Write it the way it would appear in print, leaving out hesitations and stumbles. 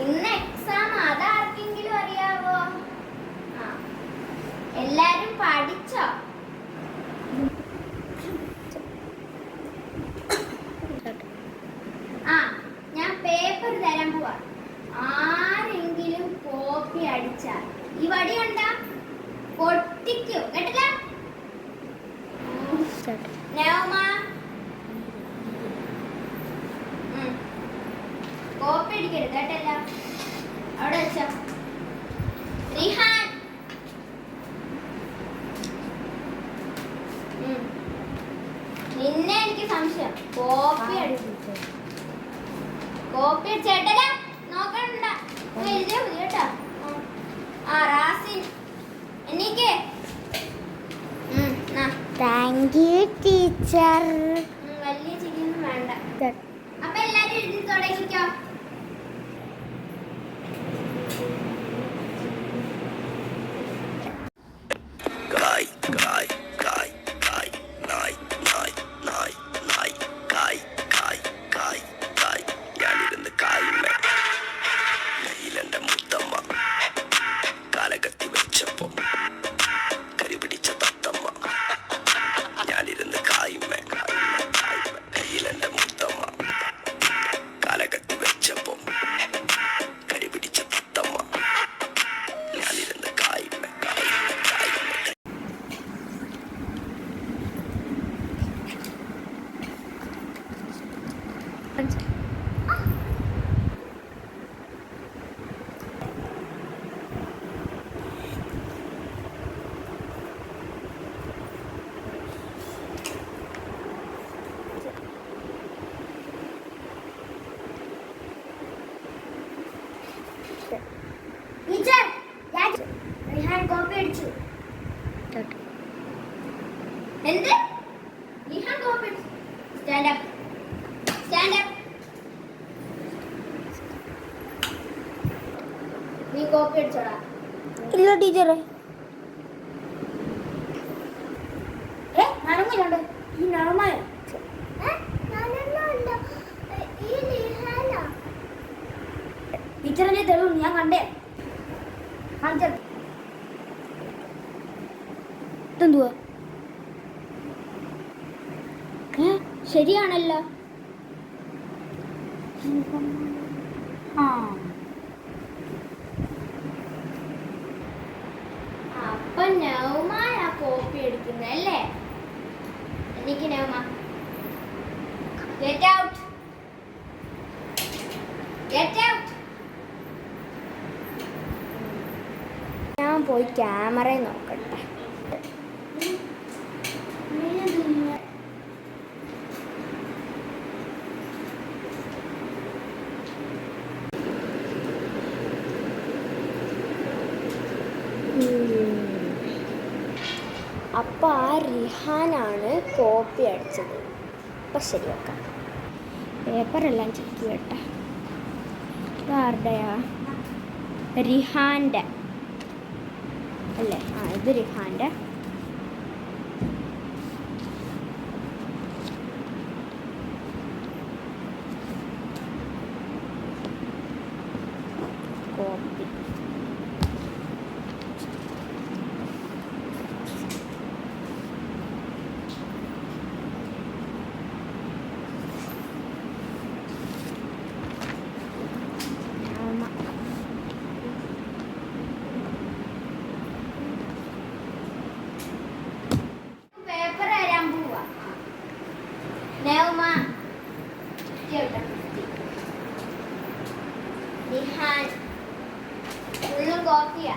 ഇന്ന് എക്സാം അതാർക്കെങ്കിലും അറിയാവോ? എല്ലാരും പഠിച്ചോ? ഞാൻ പേപ്പർ തരാൻ പോവാ. ആരെങ്കിലും കോപ്പി അടിച്ചാൽ ഈ വടി കണ്ടാ പൊട്ടിക്കോ, കേട്ടില്ല? കോപ്പി അടിക്കരുത് കേട്ടല്ല. അവിടെ വെച്ചോ. റിഹാൻ, നിന്നെ എനിക്ക് സംശയം. കോപ്പി അടിച്ചു, കോപ്പി അടിച്ചേട്ടല്ല. നോക്കണ്ട, എഴുതിയാ മതി കേട്ടോ. റാസിൻ എനിക്ക് താങ്ക് യു ടീച്ചർ. വലിയ ചിരിയൊന്നും വേണ്ട. അപ്പൊ എല്ലാരും എഴുതി തുടങ്ങിക്കോ. കോപ്പി അടിച്ചു. എന്ത്? റിഹാൻ കോപ്പി അടിച്ചു. Stand up, stand up. നീ കോപ്പി അടിച്ചോടാ? ഇല്ല ടീച്ചറെ. നറുമയുണ്ട്. ഈ നറുമയ ടീച്ചറിന്റെ തെളിവ് ഞാൻ കണ്ടേ. എന്തുവാ? ശരിയാണല്ലോ. അപ്പൊ നൗമായ കോപ്പി എടുക്കുന്നല്ലേ? എനിക്ക് നൗമ ഗെറ്റ് ഔട്ട്, ഗെറ്റ് ഔട്ട്. ഞാൻ പോയി ക്യാമറ നോക്കട്ടെ. അപ്പോൾ ആ റിഹാനാണ് കോപ്പി അടിച്ചത്. അപ്പം ശരി വെക്കാം. പേപ്പറെല്ലാം ചെക്ക് ചെയ്യട്ടെ. ഇതാരുടെയാ? റിഹാൻ്റെ അല്ലേ? ഇത് റിഹാൻ്റെ. കോപ്പി. പേപ്പർ തരാൻ പോവാ. നൗമ റിഹാൻ ഫുള്ളും കോപ്പിയാ.